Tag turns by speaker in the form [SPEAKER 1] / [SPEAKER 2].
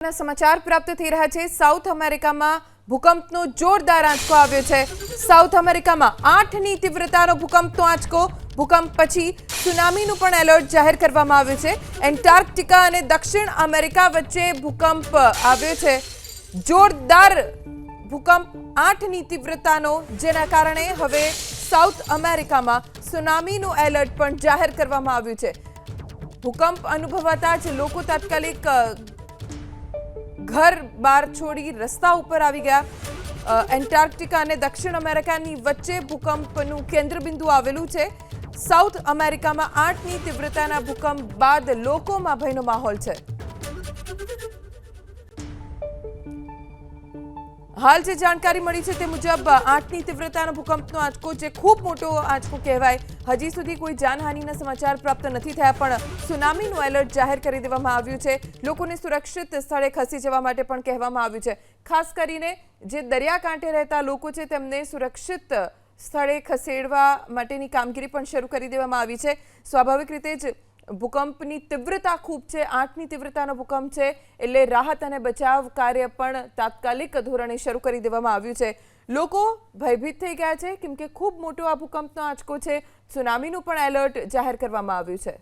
[SPEAKER 1] समाचार प्राप्त थी रहा है। साउथ अमेरिका में भूकंपનો જોરદાર આંચકો આવ્યો છે। સાઉથ અમેરિકામાં 8ની તીવ્રતાનો ભૂકંપનો આંચકો। ભૂકંપ પછી સુનામીનું પણ એલર્ટ જાહેર કરવામાં આવ્યું છે। એન્ટાર્કટિકા અને દક્ષિણ અમેરિકા વચ્ચે ભૂકંપ આવ્યો છે। જોરદાર ભૂકંપ 8ની તીવ્રતાનો, જેના કારણે હવે સાઉથ અમેરિકામાં સુનામીનું એલર્ટ પણ જાહેર કરવામાં આવ્યું છે। ભૂકંપ અનુભવાતા જ લોકો તાત્કાલિક घर बार छोड़ी रस्ता ऊपर आ गया। एंटार्क्टिका और दक्षिण अमेरिका वच्चे भूकंपનું केंद्रबिंदु आवेलू है। साउथ अमेरिका में 8ની तीव्रताना भूकंप बाद लोकोमां भयनो माहौल है। हाल जे जानकारी मળી છે તે મુજબ 8ની तीव्रताનો ભૂકંપનો આંચકો, જે ખૂબ મોટો આંચકો કહેવાય, હજી સુધી કોઈ જાનહાનિના સમાચાર પ્રાપ્ત નથી થયા, પણ સુનામીનું એલર્ટ જાહેર કરી દેવામાં આવ્યું છે। લોકોને સુરક્ષિત સ્થળે ખસી જવા માટે પણ કહેવામાં આવ્યું છે। ખાસ કરીને જે દરિયાકાંઠે રહેતા લોકો છે તેમને સુરક્ષિત સ્થળે ખસેડવા માટેની કામગીરી પણ શરૂ કરી દેવામાં આવી છે। સ્વાભાવિક રીતે જ ભૂકંપની તીવ્રતા ખૂબ છે। 8ની તીવ્રતાનો ભૂકંપ છે એટલે રાહત અને બચાવ કાર્ય પણ તાત્કાલિક ધોરણે શરૂ કરી દેવામાં આવ્યું છે। લોકો ભયભીત થઈ ગયા છે કેમ કે ખૂબ મોટો આ ભૂકંપનો આંચકો છે। સુનામીનું પણ એલર્ટ જાહેર કરવામાં આવ્યું છે।